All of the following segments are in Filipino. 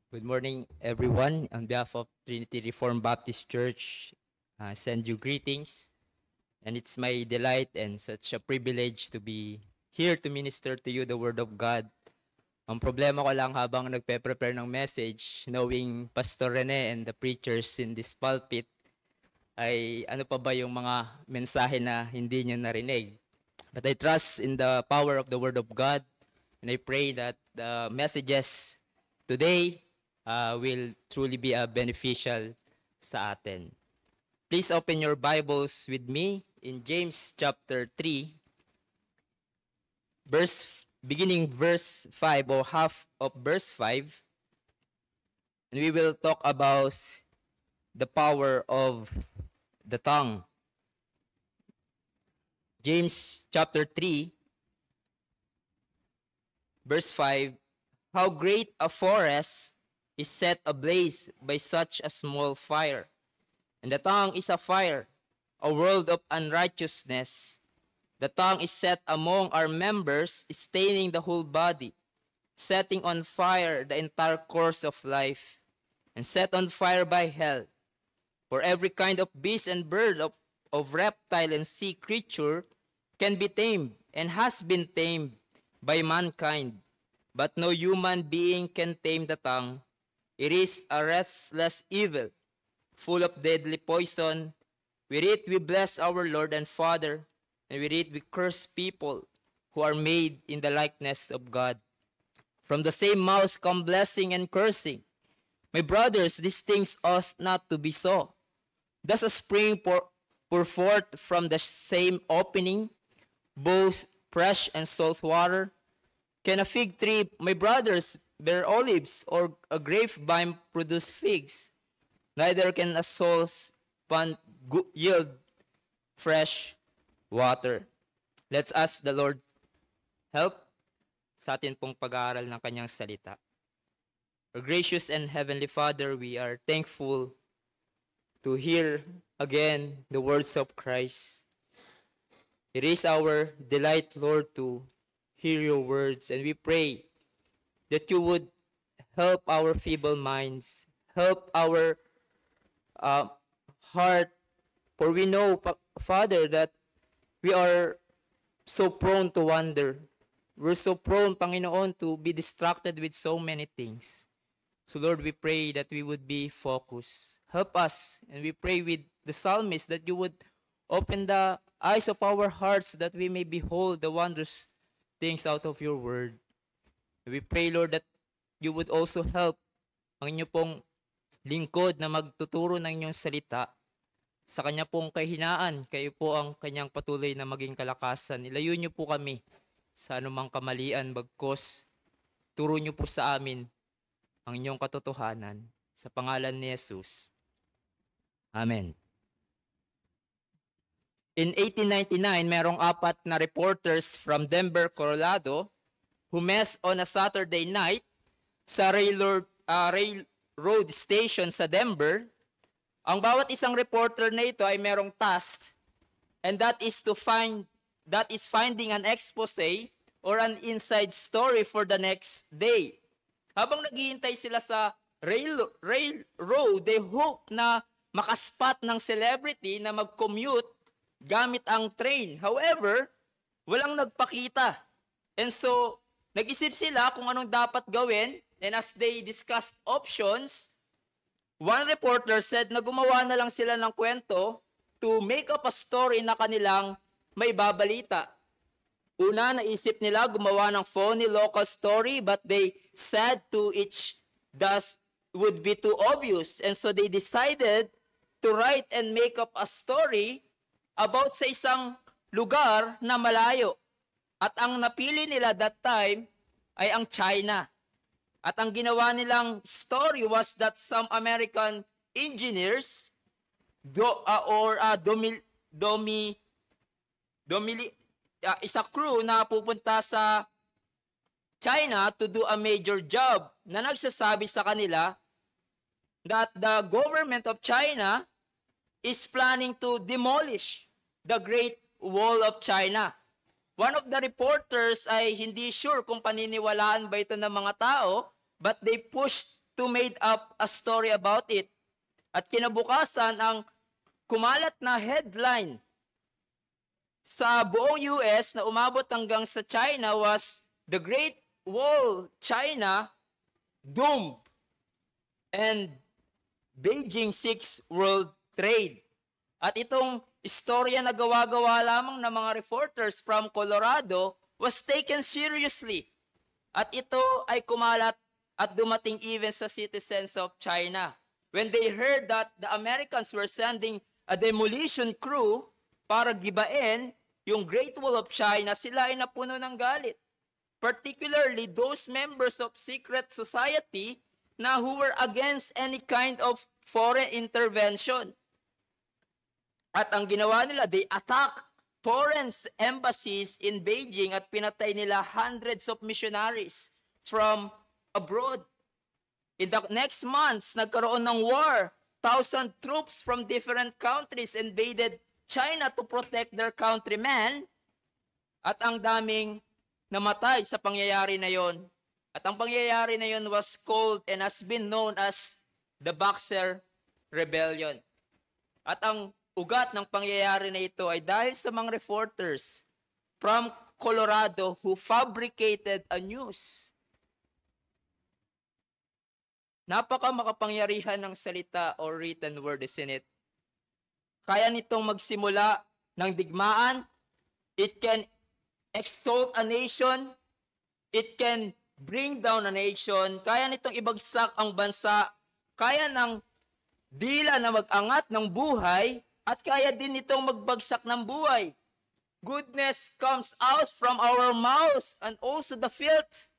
Good morning, everyone. On behalf of Trinity Reformed Baptist Church, I send you greetings. And it's my delight and such a privilege to be here to minister to you the Word of God. Ang problema ko lang habang nagpe-prepare ng message, knowing Pastor Rene and the preachers in this pulpit, ay ano pa ba yung mga mensahe na hindi niyo narinig. But I trust in the power of the Word of God, and I pray that the messages today will truly be beneficial sa atin. Please open your Bibles with me in James chapter 3, beginning verse 5 or half of verse 5. And we will talk about the power of the tongue. James chapter 3, verse 5, how great a forest is set ablaze by such a small fire. And the tongue is a fire, a world of unrighteousness. The tongue is set among our members, staining the whole body, setting on fire the entire course of life, and set on fire by hell. For every kind of beast and bird, of reptile and sea creature can be tamed and has been tamed by mankind. But no human being can tame the tongue. It is a restless evil, full of deadly poison. With it we bless our Lord and Father, and with it we curse people who are made in the likeness of God. From the same mouth come blessing and cursing. My brothers, these things ought not to be so. Does a spring pour forth from the same opening, both fresh and salt water? Can a fig tree, my brothers, bear olives, or a grapevine produce figs? Neither can a salt pond yield fresh water. Let's ask the Lord help sa atin pong pag-aaral ng kanyang salita. Our gracious and heavenly Father, we are thankful to hear again the words of Christ. It is our delight, Lord, to hear your words, and we pray that you would help our feeble minds, help our heart, for we know, Father, that we are so prone to wander. We're so prone, Panginoon, to be distracted with so many things. So, Lord, we pray that we would be focused. Help us, and we pray with the psalmist that you would open the eyes of our hearts that we may behold the wondrous things out of your word. We pray, Lord, that you would also help ang inyo pong lingkod na magtuturo ng inyong salita. Sa kanya pong kahinaan, kayo po ang kanyang patuloy na maging kalakasan. Ilayo niyo po kami sa anumang kamalian, bagkos turo niyo po sa amin ang inyong katotohanan. Sa pangalan ni Jesus. Amen. In 1899, merong 4 na reporters from Denver, Colorado who met on a Saturday night sa railroad station sa Denver. Ang bawat isang reporter na ito ay merong task, and that is finding an expose or an inside story for the next day. Habang naghihintay sila sa railroad, they hope na makaspot ng celebrity na mag-commute gamit ang train. However, walang nagpakita. And so, nag-isip sila kung anong dapat gawin. And as they discussed options, one reporter said na gumawa na lang sila ng kwento to make up a story na kanilang may babalita. Una, naisip nila gumawa ng phony local story, but they said to each that would be too obvious. And so they decided to write and make up a story about sa isang lugar na malayo. At ang napili nila that time ay ang China. At ang ginawa nilang story was that some American engineers isa crew na pupunta sa China to do a major job na nagsasabi sa kanila that the government of China is planning to demolish the Great Wall of China. One of the reporters ay hindi sure kung paniniwalaan ba ito ng mga tao, but they pushed to made up a story about it. At kinabukasan, ang kumalat na headline sa buong US na umabot hanggang sa China was the Great Wall China doomed and Beijing seeks world trade. At itong istorya na gawa-gawa lamang ng mga reporters from Colorado was taken seriously. At ito ay kumalat at dumating even sa citizens of China. When they heard that the Americans were sending a demolition crew para gibain yung Great Wall of China, sila ay napuno ng galit. Particularly those members of secret society na who were against any kind of foreign intervention. At ang ginawa nila, they attacked foreign embassies in Beijing at pinatay nila hundreds of missionaries from abroad. In the next months, nagkaroon ng war. 1,000 troops from different countries invaded China to protect their countrymen. At ang daming namatay sa pangyayari na yon. At ang pangyayari na yon was called and has been known as the Boxer Rebellion. At ang ugat ng pangyayari na ito ay dahil sa mga reporters from Colorado who fabricated a news. Napaka makapangyarihan ng salita or written word, isn't it? Kaya nitong magsimula ng digmaan. It can exalt a nation. It can bring down a nation. Kaya nitong ibagsak ang bansa. Kaya ng dila na mag-angat ng buhay at kaya din nitong magbagsak ng buhay. Goodness comes out from our mouths and also the filth.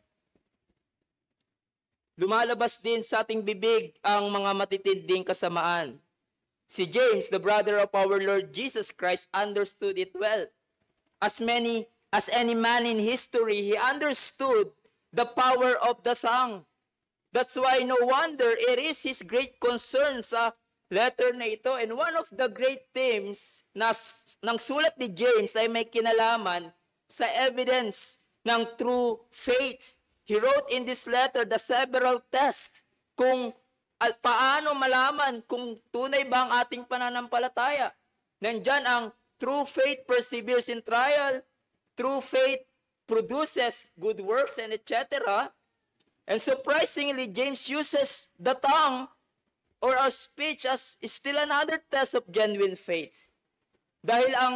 Lumalabas din sa ating bibig ang mga matitinding kasamaan. Si James, the brother of our Lord Jesus Christ, understood it well. As any man in history, he understood the power of the tongue. That's why no wonder it is his great concern sa letter na ito. And one of the great themes ng sulat ni James ay may kinalaman sa evidence ng true faith. He wrote in this letter the several tests kung paano malaman kung tunay ba ang ating pananampalataya. Nandyan ang true faith perseveres in trial, true faith produces good works, and etc. And surprisingly, James uses the tongue or our speech as still another test of genuine faith. Dahil ang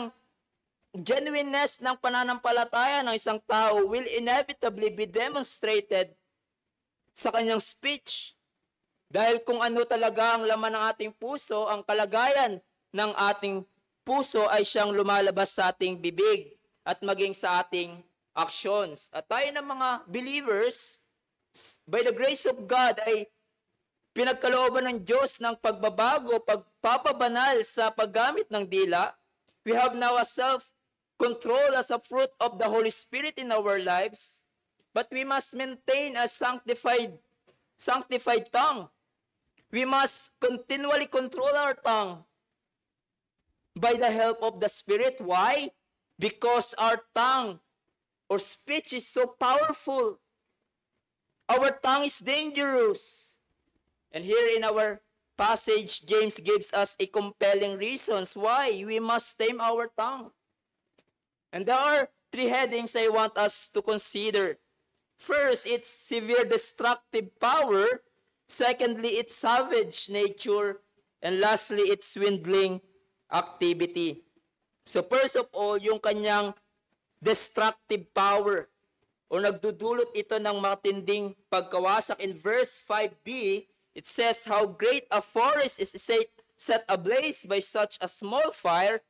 genuineness ng pananampalataya ng isang tao will inevitably be demonstrated sa kanyang speech. Dahil kung ano talaga ang laman ng ating puso, ang kalagayan ng ating puso ay siyang lumalabas sa ating bibig at maging sa ating actions. At tayo ng mga believers, by the grace of God, ay pinagkalooban ng Diyos ng pagbabago, pagpapabanal sa paggamit ng dila. We have now a self-control as a fruit of the Holy Spirit in our lives, but we must maintain a sanctified tongue. We must continually control our tongue by the help of the Spirit. Why? Because our tongue or speech is so powerful. Our tongue is dangerous. And here in our passage, James gives us a compelling reasons why we must tame our tongue. And there are 3 headings I want us to consider. First, its severe destructive power. Secondly, its savage nature. And lastly, its swindling activity. So first of all, yung kanyang destructive power o nagdudulot ito ng matinding pagkawasak. In verse 5b, it says, how great a forest is set ablaze by such a small fire,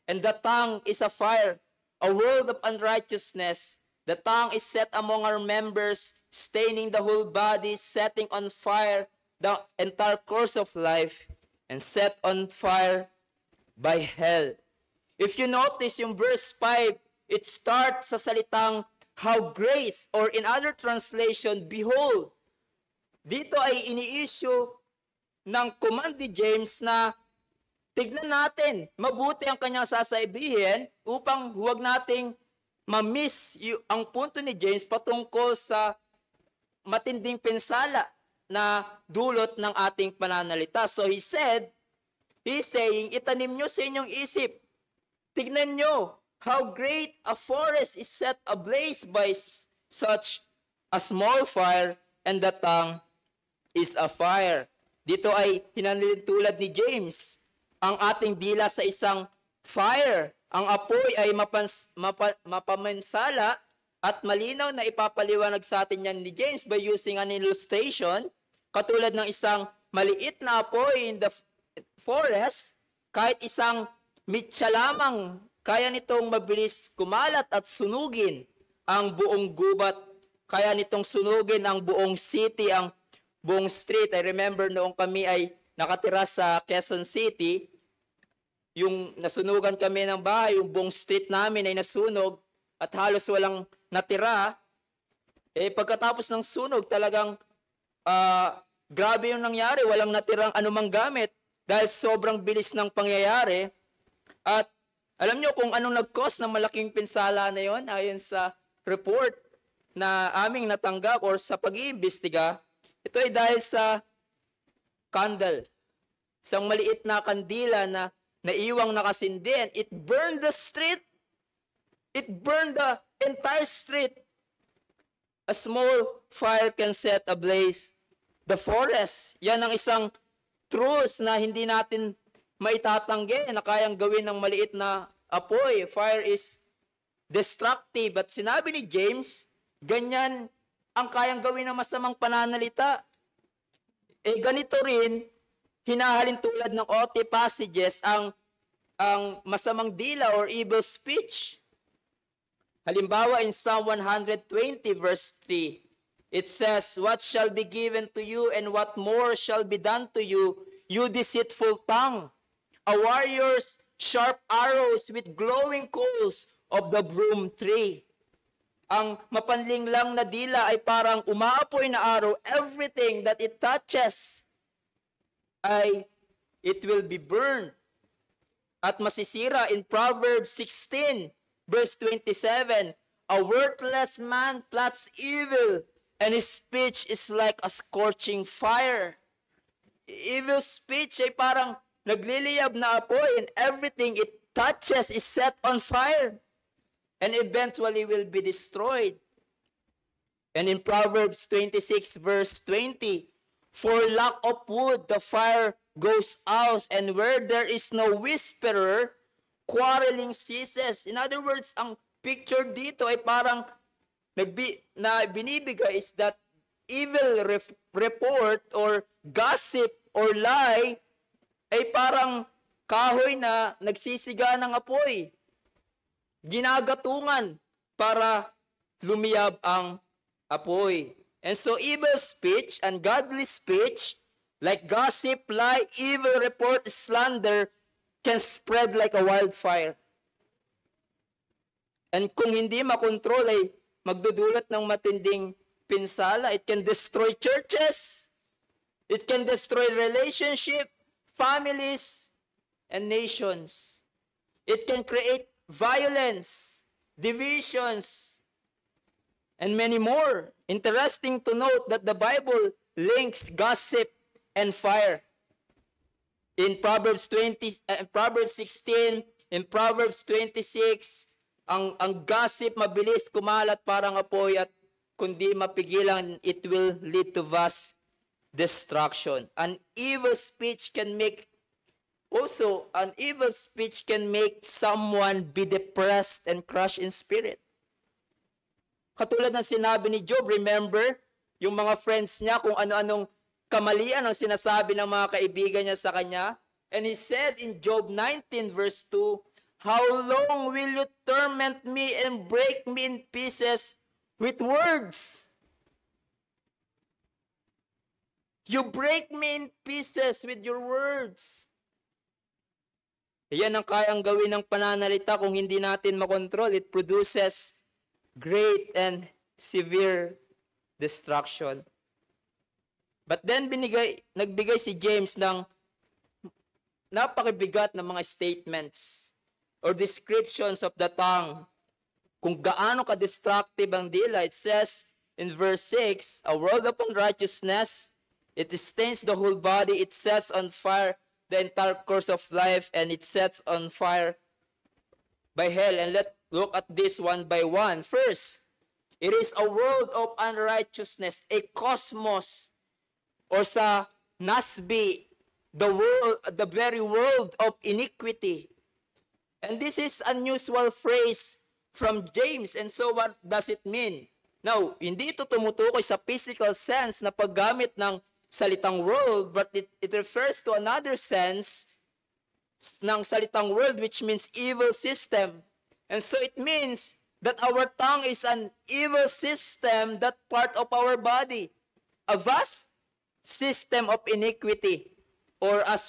and the tongue is a fire, a world of unrighteousness. The tongue is set among our members, staining the whole body, setting on fire the entire course of life, and set on fire by hell. If you notice yung verse 5, it starts sa salitang how great, or in other translation, behold. Dito ay ini-issue ng command ni James na tignan natin, mabuti ang kanyang sasabihin upang huwag nating ma-miss ang punto ni James patungkol sa matinding pinsala. na dulot ng ating pananalita. So he's saying, itanim nyo sa inyong isip. Tignan nyo how great a forest is set ablaze by such a small fire, and the tongue is a fire. Dito ay hinanilid tulad ni James, ang ating dila sa isang fire. Ang apoy ay mapamansala at malinaw na ipapaliwanag sa atin yan ni James by using an illustration, katulad ng isang maliit na apoy in the forest, kahit isang mitsa lamang, kaya nitong mabilis kumalat at sunugin ang buong gubat. Kaya nitong sunugin ang buong city, ang buong street. I remember noong kami ay nakatira sa Quezon City, yung nasunugan kami ng bahay, yung buong street namin ay nasunog at halos walang natira. Pagkatapos ng sunog, talagang grabe yung nangyari. Walang natirang anumang gamit dahil sobrang bilis ng pangyayari. At alam nyo kung anong nag-cause ng malaking pinsala na yon ayon sa report na aming natanggap or sa pag-iimbestiga. Ito ay dahil sa candle. Isang maliit na kandila na naiwang nakasindi, and it burned the street. It burned the entire street. A small fire can set ablaze the forest. Yan ang isang truth na hindi natin maitatanggi na kayang gawin ng maliit na apoy. Fire is destructive. At sinabi ni James, ganyan ang kayang gawin ng masamang pananalita. Ganito rin, hinahalin tulad ng OT passages ang masamang dila or evil speech. Halimbawa in Psalm 120 verse 3, it says, "What shall be given to you and what more shall be done to you, you deceitful tongue? A warrior's sharp arrows with glowing coals of the broom tree." Ang mapanling lang na dila ay parang umaapoy na araw. Everything that it touches it will be burned at masisira. In Proverbs 16 verse 27, "A worthless man plots evil, and his speech is like a scorching fire." Evil speech ay parang nagliliyab na apoy, and everything it touches is set on fire and eventually will be destroyed. And in Proverbs 26 verse 20, "For lack of wood, the fire goes out, and where there is no whisperer, quarreling ceases." In other words, ang picture dito ay parang na binibigay is that evil report or gossip or lie ay parang kahoy na nagsisiga ng apoy. Ginagatungan para lumiyab ang apoy. And so evil speech, ungodly speech, like gossip, lie, evil report, slander, can spread like a wildfire. And kung hindi makontrol ay magdudulot ng matinding pinsala. It can destroy churches. It can destroy relationship, families, and nations. It can create violence, divisions, and many more. Interesting to note that the Bible links gossip and fire. In Proverbs 16, in Proverbs 26, ang gossip mabilis kumalat parang apoy, at kundi mapigilan, it will lead to vast destruction. An evil speech can make someone be depressed and crushed in spirit. Katulad ng sinabi ni Job, remember, yung mga friends niya, kung ano-anong kamalian ang sinasabi ng mga kaibigan niya sa kanya. And he said in Job 19 verse 2, "How long will you torment me and break me in pieces with words?" You break me in pieces with your words. Yan ang kayang gawin ng pananalita kung hindi natin makontrol. It produces great and severe destruction. But then nagbigay si James ng napakibigat na mga statements or descriptions of the tongue. Kung gaano ka-destructive ang dila. It says in verse 6, "A world of unrighteousness It stains the whole body. It sets on fire the entire course of life, and it sets on fire by hell. And let's look at this one by one. First, it is a world of unrighteousness, a cosmos, or sa Nasbi, the world, the very world of iniquity. And this is unusual phrase from James. And so what does it mean? Now, hindi ito tumutukoy sa physical sense na paggamit ng salitang world, but it refers to another sense ng salitang world, which means evil system. And so it means that our tongue is an evil system, that part of our body, a vast system of iniquity. Or as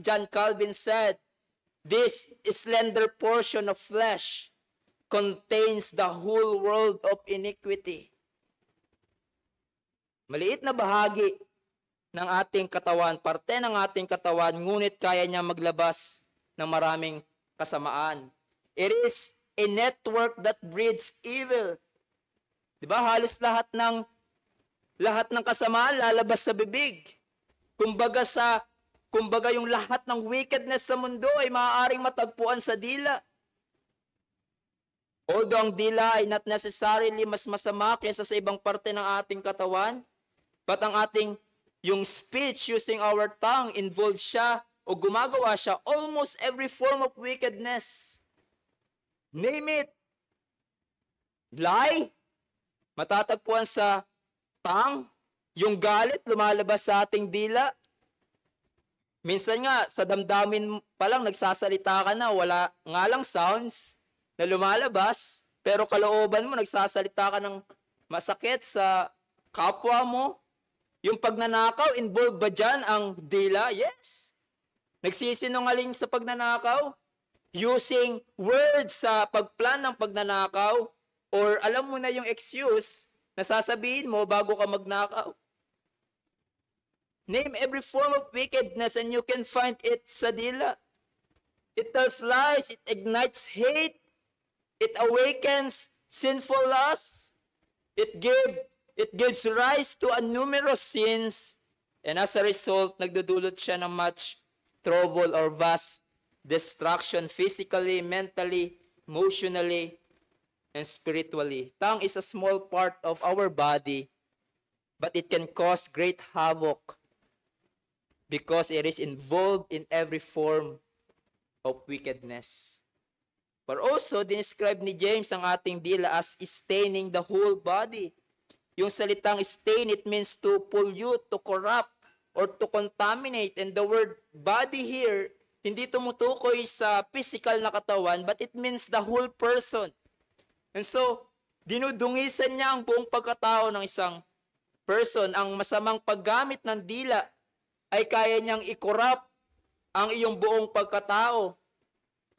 John Calvin said, this slender portion of flesh contains the whole world of iniquity. Maliit na bahagi ng ating katawan, parte ng ating katawan, ngunit kaya niya maglabas ng maraming kasamaan. It is a network that breeds evil. Diba? Halos lahat ng kasamaan lalabas sa bibig. Kumbaga yung lahat ng wickedness sa mundo ay maaaring matagpuan sa dila. Although ang dila ay not necessarily mas masama kaysa sa ibang parte ng ating katawan, but ang yung speech using our tongue involves siya o gumagawa siya almost every form of wickedness. Name it. Lie, matatagpuan sa tongue. Yung galit, lumalabas sa ating dila. Minsan nga, sa damdamin pa lang, nagsasalita ka na, wala nga lang sounds na lumalabas, pero kalooban mo, nagsasalita ka ng masakit sa kapwa mo. Yung pagnanakaw, involved ba dyan ang dila? Yes. Nagsisinungaling sa pagnanakaw, using words sa pagplan ng pagnanakaw, or alam mo na yung excuse na sasabihin mo bago ka magnakaw. Name every form of wickedness and you can find it sa dila. It tells lies, it ignites hate, it awakens sinful lust, it gives rise to numerous sins, and as a result, nagdudulot siya ng much trouble or vast destruction physically, mentally, emotionally, and spiritually. Tongue is a small part of our body, but it can cause great havoc because it is involved in every form of wickedness. But also, describe ni James ang ating dila as staining the whole body. Yung salitang stain, it means to pollute, to corrupt, or to contaminate. And the word body here, hindi tumutukoy sa physical na katawan, but it means the whole person. And so, dinudungisan niya ang buong pagkatao ng isang person. Ang masamang paggamit ng dila ay kaya niyang i-corrupt ang iyong buong pagkatao.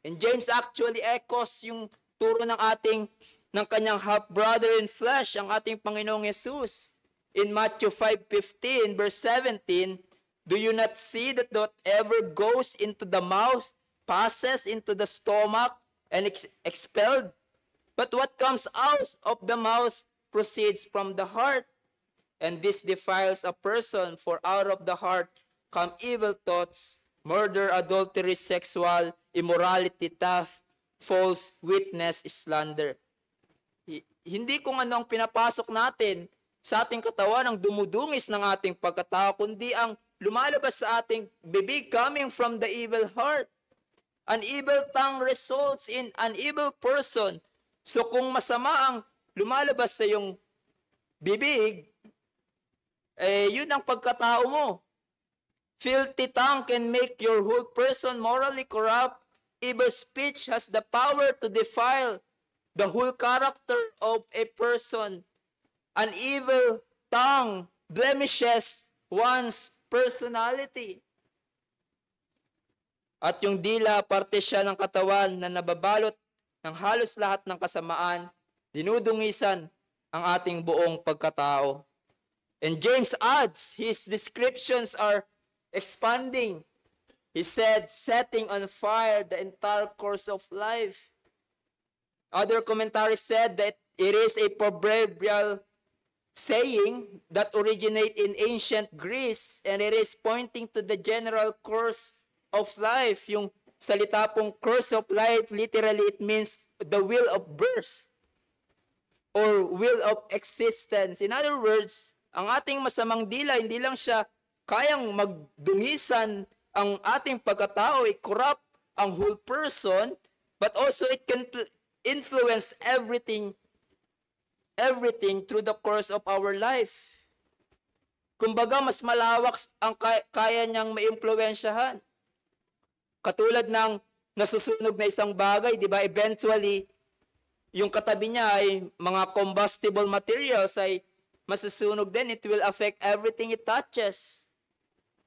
And James actually echoes yung turo ng kanyang half-brother in flesh, ang ating Panginoong Jesus. In Matthew 5:15, verse 17, do you not see that whatever goes into the mouth passes into the stomach and expelled? But what comes out of the mouth proceeds from the heart. And this defiles a person, for out of the heart come evil thoughts, murder, adultery, sexual immorality, theft, false witness, slander. Hindi kung ano ang pinapasok natin sa ating katawan ang dumudungis ng ating pagkatao, kundi ang lumalabas sa ating bibig coming from the evil heart. An evil tongue results in an evil person. So kung masama ang lumalabas sa iyong bibig, yun ang pagkatao mo. Filthy tongue can make your whole person morally corrupt. Evil speech has the power to defile the whole character of a person. An evil tongue blemishes one's personality. At yung dila, parte siya ng katawan na nababalot ng halos lahat ng kasamaan, dinudungisan ang ating buong pagkatao. And James adds, his descriptions are expanding. He said, setting on fire the entire course of life. Other commentaries said that it is a proverbial saying that originate in ancient Greece, and it is pointing to the general course of life. Yung salita pong course of life, literally it means the will of birth or will of existence. In other words, ang ating masamang dila, hindi lang siya kayang magdungisan ang ating pagkatao, i-corrupt ang whole person, but also it can influence everything through the course of our life. Kumbaga, mas malawak ang kaya niyang maimpluwensyahan. Katulad ng nasusunog na isang bagay, di ba? Eventually, yung katabi niya ay mga combustible materials ay masusunog din. It will affect everything it touches.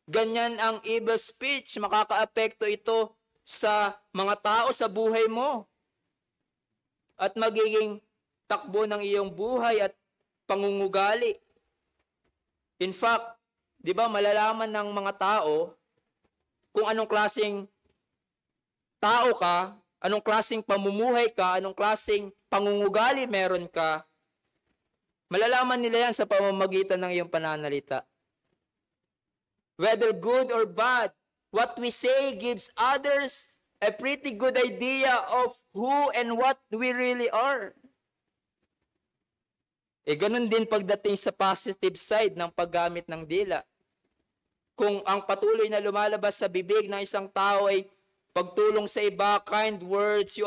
Ganyan ang evil speech. Makaka-apekto ito sa mga tao, sa buhay mo. At magiging takbo ng iyong buhay at pangungugali. In fact, di ba, malalaman ng mga tao kung anong klaseng tao ka, anong klaseng pamumuhay ka, anong klaseng pangungugali meron ka. Malalaman nila yan sa pamamagitan ng iyong pananalita. Whether good or bad, what we say gives others a pretty good idea of who and what we really are. Ganun din pagdating sa positive side ng paggamit ng dila. Kung ang patuloy na lumalabas sa bibig ng isang tao ay pagtulong sa iba, kind words, you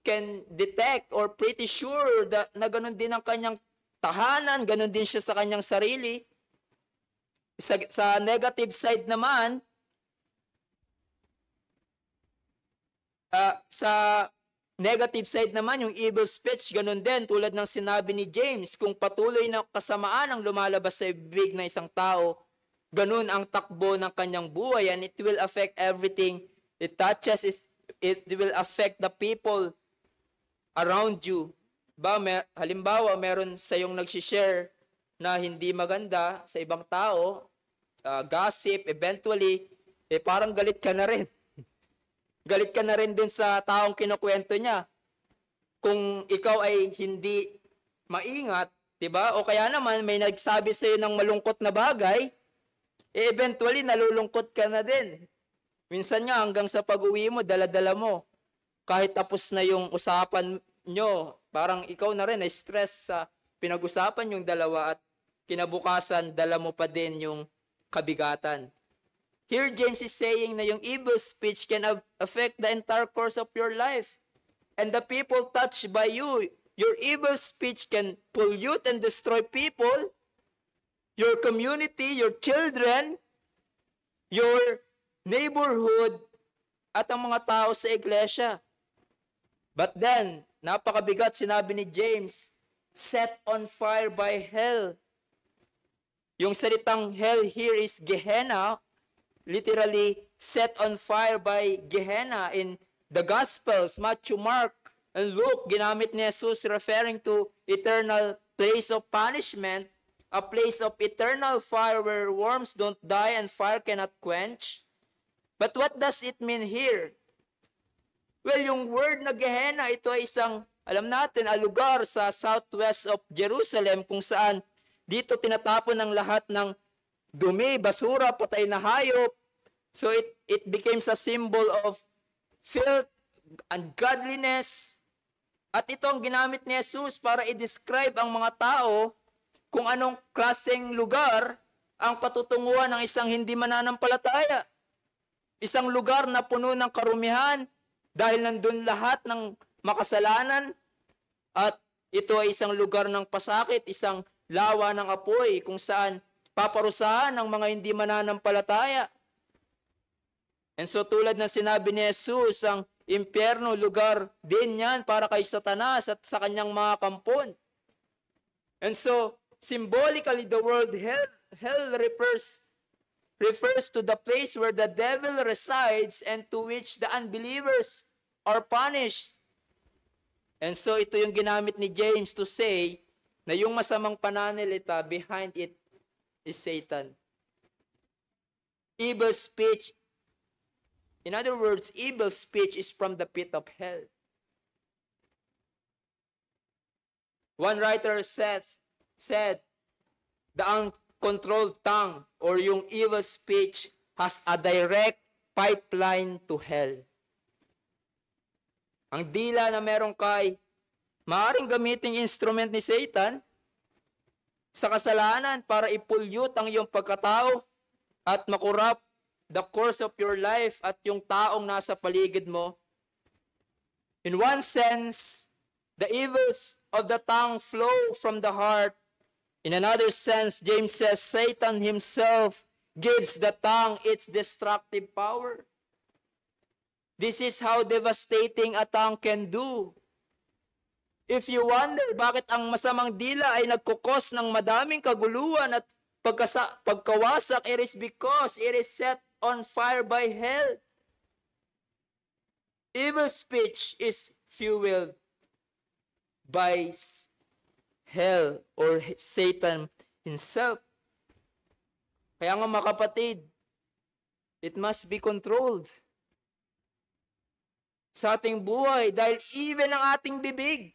can detect or pretty sure na ganun din ang kanyang tahanan, ganun din siya sa kanyang sarili. Sa negative side naman, yung evil speech, ganun din, tulad ng sinabi ni James, kung patuloy na kasamaan ang lumalabas sa bibig ng isang tao, ganun ang takbo ng kanyang buhay, and it will affect everything it touches. It will affect the people around you. Halimbawa, meron sa yung nagsishare na hindi maganda sa ibang tao, gossip, eventually, parang galit ka na rin. Galit ka na rin dun sa taong kinukwento niya. Kung ikaw ay hindi maingat, diba? O kaya naman, may nagsabi sa'yo ng malungkot na bagay, eventually, nalulungkot ka na din. Minsan nga, hanggang sa pag-uwi mo, dala-dala mo. Kahit tapos na yung usapan nyo, parang ikaw na rin ay stress sa pinag-usapan yung dalawa at kinabukasan, dala mo pa din yung kabigatan. Here, James is saying na yung evil speech can affect the entire course of your life. And the people touched by you, your evil speech can pollute and destroy people, your community, your children, your neighborhood, at ang mga tao sa iglesia. But then, napakabigat sinabi ni James, set on fire by hell. Yung salitang hell here is Gehenna, literally set on fire by Gehenna. In the Gospels, Matthew, Mark, and Luke, ginamit ni Jesus referring to eternal place of punishment, a place of eternal fire where worms don't die and fire cannot quench. But what does it mean here? Well, yung word na Gehenna, ito ay isang, alam natin, a lugar sa southwest of Jerusalem kung saan dito tinatapon ng lahat ng dumi, basura, patay na hayop. So it becomes a symbol of filth, ungodliness. At ito ang ginamit ni Jesus para i-describe ang mga tao kung anong klaseng lugar ang patutunguhan ng isang hindi mananampalataya. Isang lugar na puno ng karumihan dahil nandun lahat ng makasalanan, at ito ay isang lugar ng pasakit, isang lawa ng apoy kung saan paparusahan ng mga hindi mananampalataya. And so tulad ng sinabi ni Jesus, ang impyerno, lugar din yan para kay Satanas at sa kanyang mga kampon. And so, symbolically, the word hell refers to the place where the devil resides and to which the unbelievers are punished. And so, ito yung ginamit ni James to say na yung masamang pananalita, behind it is Satan. Evil speech, in other words, evil speech is from the pit of hell. One writer says said, the uncontrolled tongue or yung evil speech has a direct pipeline to hell. Ang dila na meron kay, maaaring gamitin instrument ni Satan sa kasalanan para ipulyut ang iyong pagkatao at makurap the course of your life at yung taong nasa paligid mo. In one sense, the evils of the tongue flow from the heart. In another sense, James says, Satan himself gives the tongue its destructive power. This is how devastating a tongue can do. If you wonder bakit ang masamang dila ay nagkukos ng madaming kaguluhan at pagkawasak, it is because it is set on fire by hell. Evil speech is fueled by hell or Satan himself. Kaya nga mga kapatid, it must be controlled sa ating buhay dahil even ang ating bibig,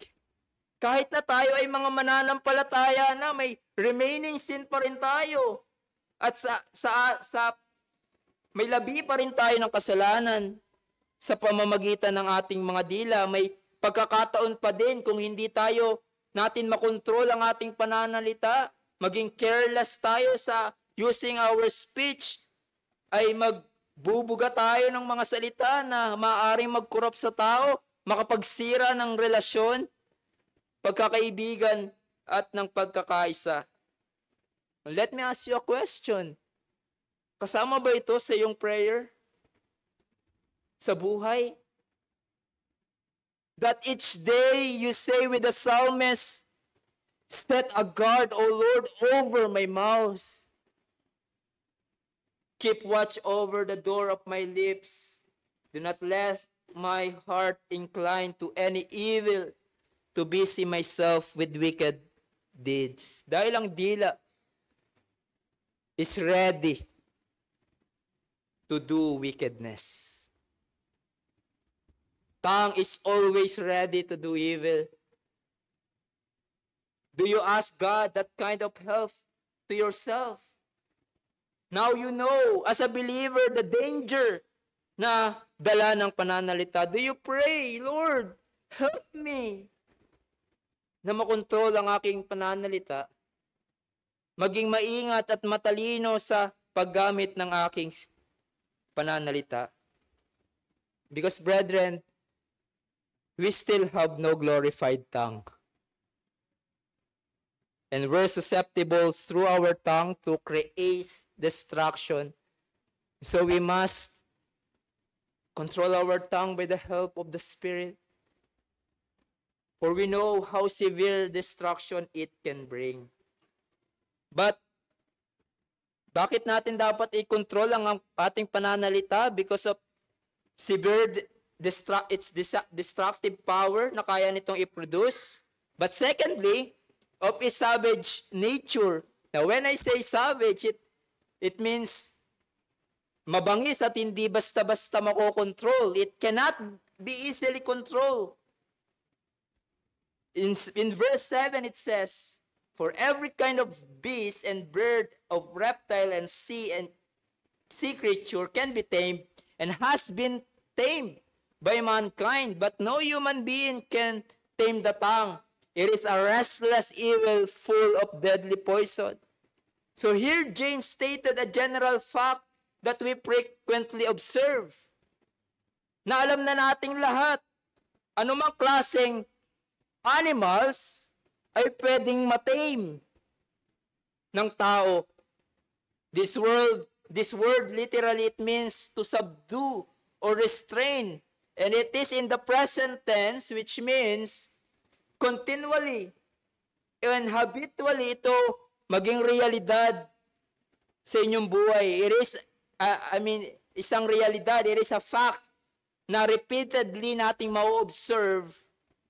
kahit na tayo ay mga mananampalataya na, may remaining sin pa rin tayo. At may labi pa rin tayo ng kasalanan sa pamamagitan ng ating mga dila. May pagkakataon pa din kung hindi natin makontrol ang ating pananalita, maging careless tayo sa using our speech, ay magbubuga tayo ng mga salita na maaaring magkorrupt sa tao, makapagsira ng relasyon, pagkakaibigan, at ng pagkakaisa. Let me ask you a question. Kasama ba ito sa iyong prayer? Sa buhay? That each day you say with the psalmist, set a guard, O Lord, over my mouth. Keep watch over the door of my lips. Do not let my heart incline to any evil, to busy myself with wicked deeds. Dahil ang dila is ready to do wickedness. Tongue is always ready to do evil. Do you ask God that kind of help to yourself? Now you know, as a believer, the danger na dala ng pananalita. Do you pray, Lord, help me na makontrol ang aking pananalita, maging maingat at matalino sa paggamit ng aking pananalita? Because, brethren, we still have no glorified tongue. And we're susceptible through our tongue to create destruction. So we must control our tongue by the help of the Spirit. For we know how severe destruction it can bring. But, bakit natin dapat i-control ang ating pananalita? Because of severe its destructive power na kaya nitong i-produce. But secondly, of its savage nature. Now, when I say savage, it means mabangis at hindi basta-basta makokontrol. It cannot be easily controlled. In verse 7, it says, for every kind of beast and bird, of reptile and sea creature can be tamed and has been tamed by mankind, but no human being can tame the tongue. It is a restless evil full of deadly poison. So here James stated a general fact that we frequently observe. Na alam na nating lahat, anumang klaseng animals ay pwedeng matame ng tao. This word literally it means to subdue or restrain. And it is in the present tense, which means continually and habitually ito maging realidad sa inyong buhay. It is, isang realidad, it is a fact na repeatedly nating ma-observe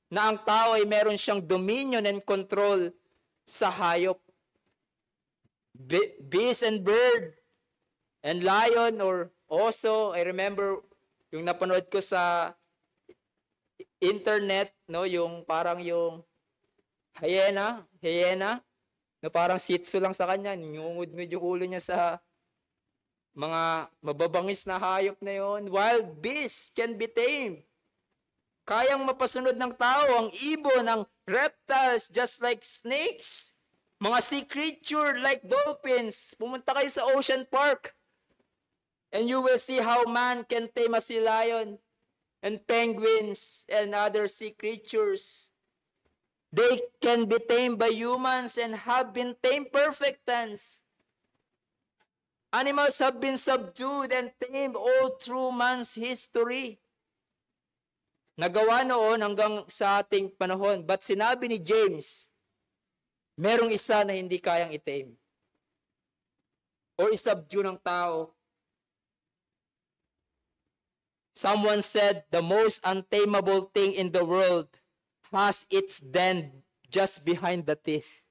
na ang tao ay meron siyang dominion and control sa hayop. Beast and bird and lion or oso. I remember yung napanood ko sa internet, no, yung parang yung hyena, na parang shih tzu lang sa kanya, ninyungod-ngod yung ulo niya sa mga mababangis na hayop na yon. Wild beasts can be tamed. Kayang mapasunod ng tao ang ibon, ang reptiles just like snakes. Mga sea creature like dolphins. Pumunta kayo sa Ocean Park and you will see how man can tame a sea lion and penguins and other sea creatures. They can be tamed by humans and have been tamed perfect tense. Animals have been subdued and tamed all through man's history. Nagawa noon hanggang sa ating panahon. But sinabi ni James, merong isa na hindi kayang itame or isubdue ng tao. Someone said, the most untamable thing in the world has its den just behind the teeth.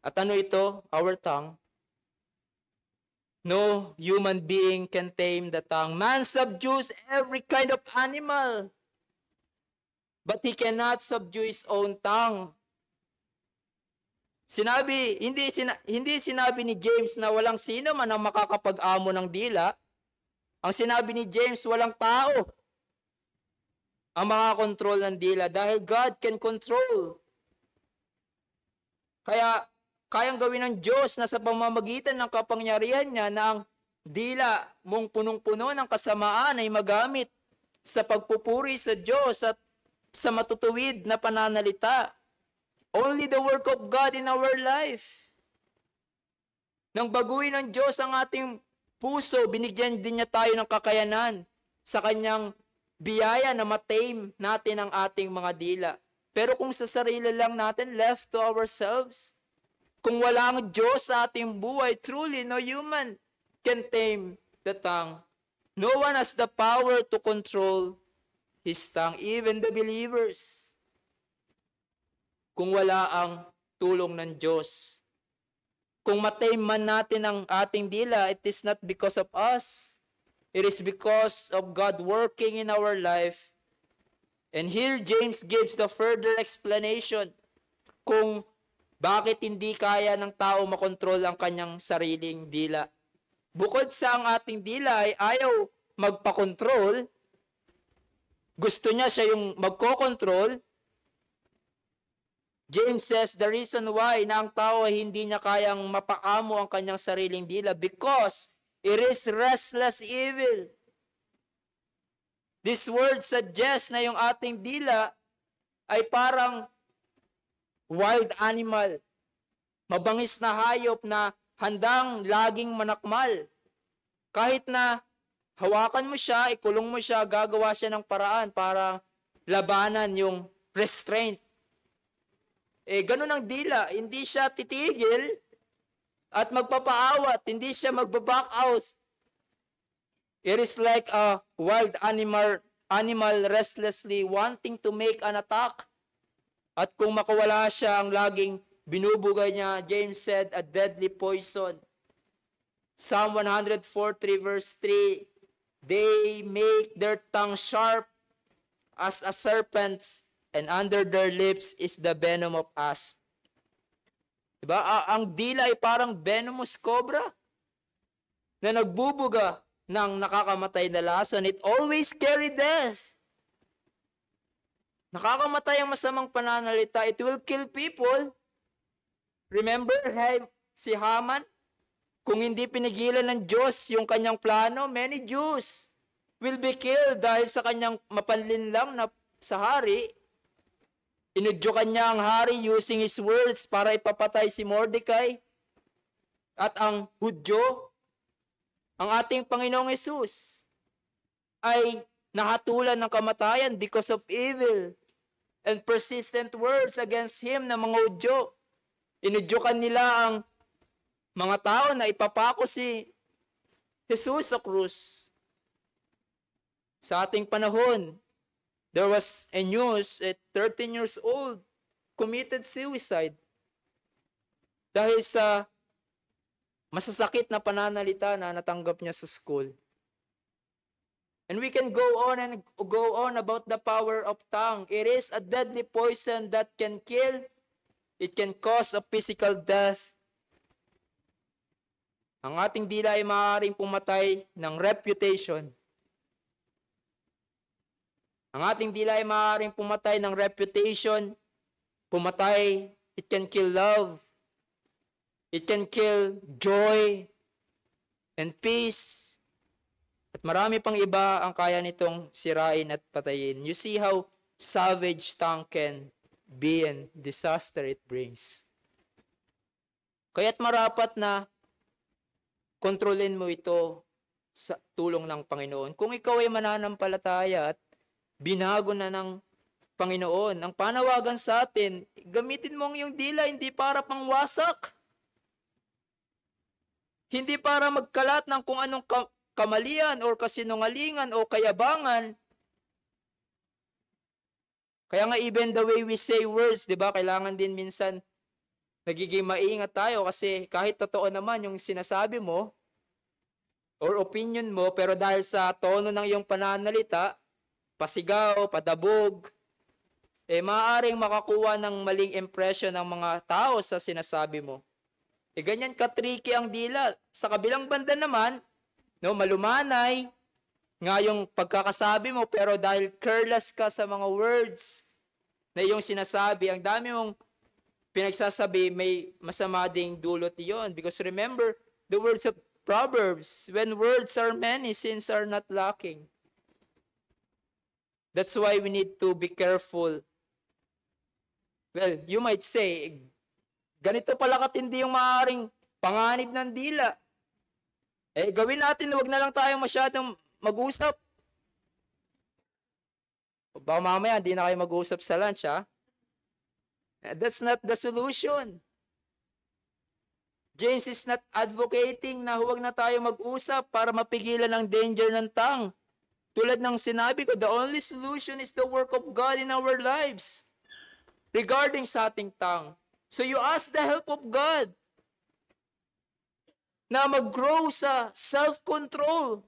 At ano ito? Our tongue. No human being can tame the tongue. Man subdues every kind of animal, but he cannot subdue his own tongue. Hindi sinabi ni James na walang sino man ang makakapag-amo ng dila. Ang sinabi ni James, walang tao ang makakontrol ng dila dahil God can control. Kaya kayang gawin ng Diyos na sa pamamagitan ng kapangyarihan niya na ang dila mong punong-puno ng kasamaan ay magamit sa pagpupuri sa Diyos at sa matutuwid na pananalita. Only the work of God in our life. Nang baguhin ng Diyos ang ating puso, binigyan din niya tayo ng kakayanan sa kanyang biyaya na matame natin ang ating mga dila. Pero kung sa sarili lang natin, left to ourselves, kung wala ang Diyos sa ating buhay, truly no human can tame the tongue. No one has the power to control his tongue, even the believers. Kung wala ang tulong ng Diyos. Kung matame man natin ang ating dila, it is not because of us. It is because of God working in our life. And here James gives the further explanation kung bakit hindi kaya ng tao makontrol ang kanyang sariling dila. Bukod sa ang ating dila ay ayaw magpakontrol, gusto niya siya yung magkokontrol. James says the reason why na ang tao ay hindi niya kayang mapaamo ang kanyang sariling dila because it is restless evil. This word suggests na yung ating dila ay parang wild animal, mabangis na hayop na handang laging manakmal. Kahit na hawakan mo siya, ikulong mo siya, gagawa siya ng paraan para labanan yung restraint. Ganun ang dila, hindi siya titigil at magpapaawat, hindi siya magbaback out. It is like a wild animal restlessly wanting to make an attack. At kung makawala siya, ang laging binubugay niya, James said, a deadly poison. Psalm 143 verse 3, they make their tongue sharp as a serpent's, and under their lips is the venom of asp. Diba? Ang dila ay parang venomous cobra na nagbubuga ng nakakamatay na lason. It always carry death. Nakakamatay ang masamang pananalita. It will kill people. Remember, si Haman, kung hindi pinigilan ng Diyos yung kanyang plano, many Jews will be killed dahil sa kanyang mapanlinlang na sa hari. Inudyukan niya ang hari using his words para ipapatay si Mordecai at ang Hudyo. Ang ating Panginoong Hesus ay nahatulan ng kamatayan because of evil and persistent words against him ng mga Hudyo. Inudyukan nila ang mga tao na ipapako si Jesus sa krus. Sa ating panahon, there was a news at 13 years old committed suicide dahil sa masasakit na pananalita na natanggap niya sa school. And we can go on about the power of tongue. It is a deadly poison that can kill It can cause a physical death. Ang ating dila ay maaaring pumatay ng reputation. Ang ating dila ay maaaring pumatay ng reputation. Pumatay, it can kill love. It can kill joy and peace. At marami pang iba ang kaya nitong sirain at patayin. You see how savage tongue can be and disaster it brings. Kaya't marapat na kontrolin mo ito sa tulong ng Panginoon. Kung ikaw ay mananampalataya at binago na ng Panginoon, ang panawagan sa atin, gamitin mo ang iyong dila hindi para pangwasak. Hindi para magkalat ng kung anong kamalian o kasinungalingan o kayabangan. Kaya nga even the way we say words, di ba, kailangan din minsan nagiging maingat tayo kasi kahit totoo naman yung sinasabi mo or opinion mo, pero dahil sa tono ng iyong pananalita, pasigaw, padabog, maaaring makakuha ng maling impression ng mga tao sa sinasabi mo. Ganyan ka-tricky ang dila. Sa kabilang banda naman, malumanay nga yung pagkakasabi mo, pero dahil careless ka sa mga words na iyong sinasabi, ang dami mong pinagsasabi, may masama ding dulot iyon. Because remember, the words of Proverbs, when words are many, sins are not lacking. That's why we need to be careful. Well, you might say, ganito pala katindi yung maaaring panganib ng dila. Gawin natin, huwag na lang tayo masyadong mag-usap. Baka mamaya, hindi na kayo mag-usap sa lunch, ha? That's not the solution. James is not advocating na huwag na tayo mag-usap para mapigilan ang danger ng tongue. Tulad ng sinabi ko, the only solution is the work of God in our lives regarding sa ating tongue. So you ask the help of God na mag-grow sa self-control.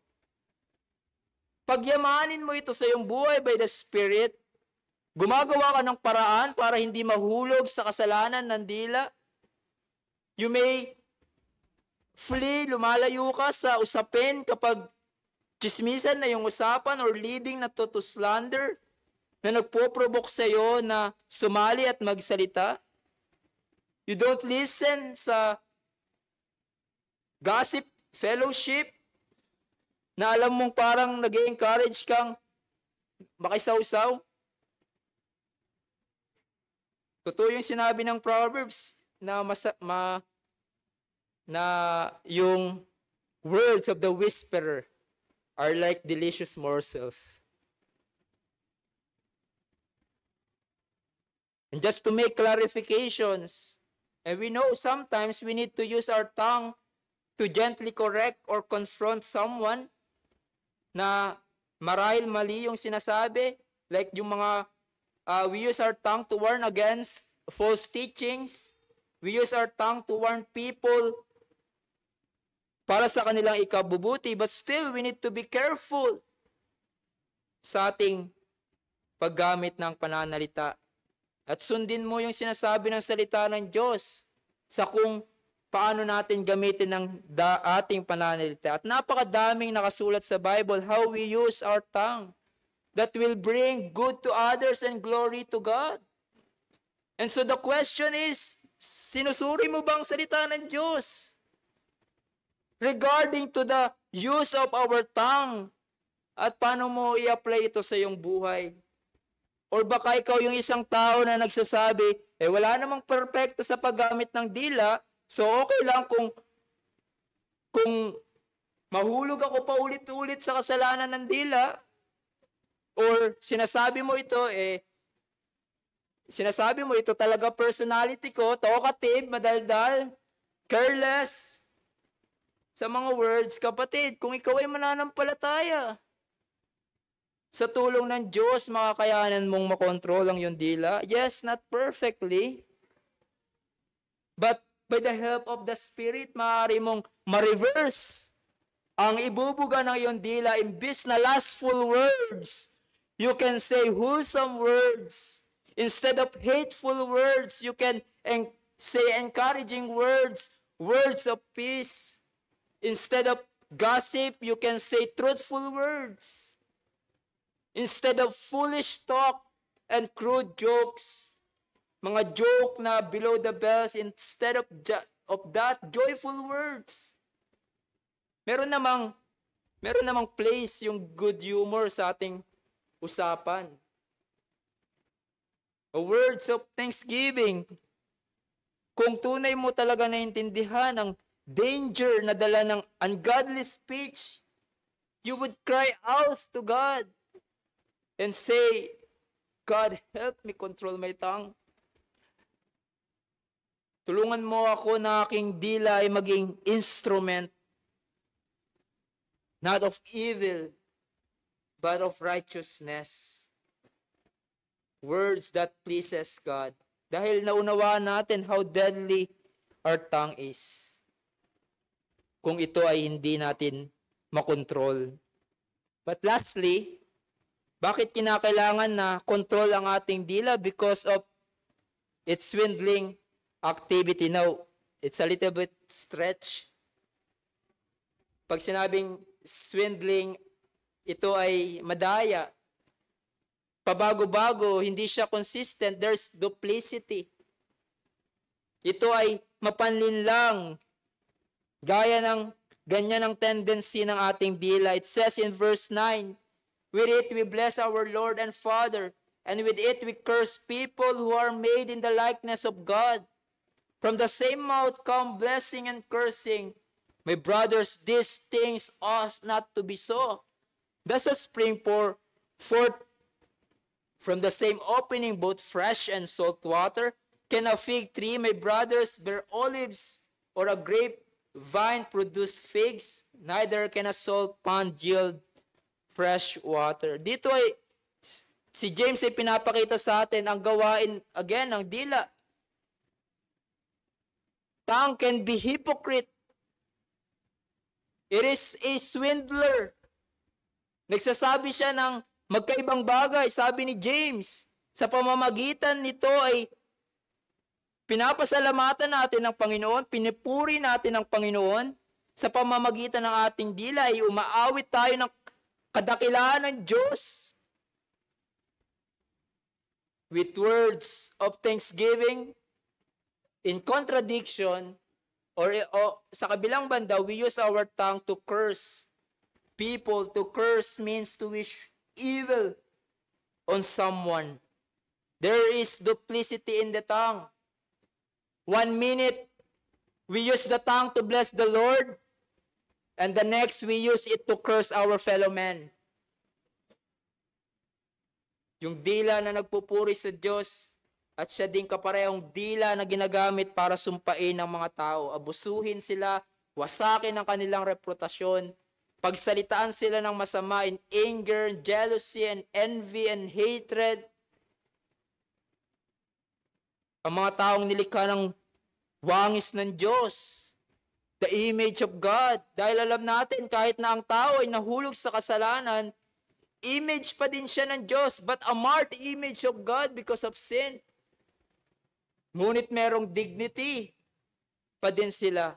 Pagyamanin mo ito sa iyong buhay by the Spirit. Gumagawa ka ng paraan para hindi mahulog sa kasalanan ng dila. You may flee, lumalayo ka sa usapin kapag chismisan na yung usapan or leading na to slander na nagpo-provoke sa iyo na sumali at magsalita. You don't listen sa gossip fellowship na alam mong parang nag-encourage kang makisawsaw. Totoo yung sinabi ng Proverbs na yung words of the whisperer are like delicious morsels. And just to make clarifications, and we know sometimes we need to use our tongue to gently correct or confront someone na marahil mali yung sinasabi, like yung mga we use our tongue to warn against false teachings. We use our tongue to warn people para sa kanilang ikabubuti. But still, we need to be careful sa ating paggamit ng pananalita. At sundin mo yung sinasabi ng salita ng Diyos sa kung paano natin gamitin ng ating pananalita. At napakadaming nakasulat sa Bible how we use our tongue that will bring good to others and glory to God. And so the question is, sinusuri mo bang salita ng Diyos regarding to the use of our tongue at paano mo i-apply ito sa iyong buhay? Or baka ikaw yung isang tao na nagsasabi, wala namang perfecto sa paggamit ng dila, so okay lang kung mahulog ako pa ulit-ulit sa kasalanan ng dila, or sinasabi mo ito talaga personality ko, talkative, madaldal, careless sa mga words. Kapatid, kung ikaw ay mananampalataya, sa tulong ng Diyos, makakayanan mong makontrol ang iyong dila. Yes, not perfectly, but by the help of the Spirit, maaari mong ma-reverse ang ibubuga ng iyong dila. Imbis na lustful words, you can say wholesome words. Instead of hateful words, you can and say encouraging words, words of peace. Instead of gossip, you can say truthful words. Instead of foolish talk and crude jokes, mga joke na below the bells, instead of that, joyful words. Meron namang place yung good humor sa ating usapan. Words of thanksgiving. Kung tunay mo talaga naintindihan ang danger na dala ng ungodly speech, you would cry out to God and say, God, help me control my tongue. Tulungan mo ako na aking dila ay maging instrument, not of evil, but of righteousness. Words that pleases God. Dahil naunawaan natin how deadly our tongue is. Kung ito ay hindi natin makontrol. But lastly, bakit kinakailangan na control ang ating dila? Because of its swindling activity. Now, it's a little bit stretch. Pag sinabing swindling, ito ay madaya. Pabago-bago, hindi siya consistent. There's duplicity. Ito ay mapanlinlang. Ganyan ang tendency ng ating dila. It says in verse 9, with it we bless our Lord and Father, and with it we curse people who are made in the likeness of God. From the same mouth come blessing and cursing. My brothers, these things ought not to be so. Does a spring pour forth from the same opening both fresh and salt water? Can a fig tree, my brothers, bear olives, or a grapevine produce figs? Neither can a salt pond yield fresh water. Dito ay si James ay pinapakita sa atin ang gawain again ng dila. Tongue can be hypocrite. It is a swindler. Nagsasabi siya ng magkaibang bagay, sabi ni James. Sa pamamagitan nito ay pinapasalamatan natin ang Panginoon, pinipuri natin ang Panginoon. Sa pamamagitan ng ating dila ay umaawit tayo ng kadakilaan ng Diyos. With words of thanksgiving, in contradiction, or sa kabilang banda, we use our tongue to curse people. To curse means to wish evil on someone. There is duplicity in the tongue. 1 minute, we use the tongue to bless the Lord, and the next, we use it to curse our fellow men. Yung dila na nagpupuri sa Diyos, at siya din kaparehong dila na ginagamit para sumpain ng mga tao. Abusuhin sila, wasakin ang kanilang reputasyon, pagsalitaan sila ng masama in anger, jealousy, and envy, and hatred. Ang mga taong nilikha ng wangis ng Diyos, the image of God. Dahil alam natin, kahit na ang tao ay nahulog sa kasalanan, image pa din siya ng Diyos, but a marred image of God because of sin. Ngunit merong dignity pa din sila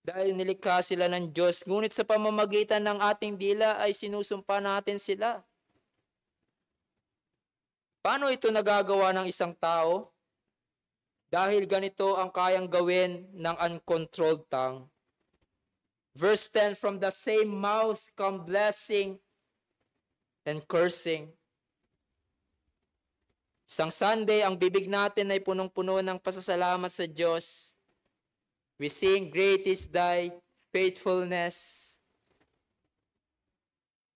dahil nilikha sila ng Diyos. Ngunit sa pamamagitan ng ating dila ay sinusumpa natin sila. Paano ito nagagawa ng isang tao? Dahil ganito ang kayang gawin ng uncontrolled tongue. Verse 10, from the same mouth come blessing and cursing. Isang Sunday, ang bibig natin ay punong-puno ng pasasalamat sa Diyos. We sing, great is thy faithfulness.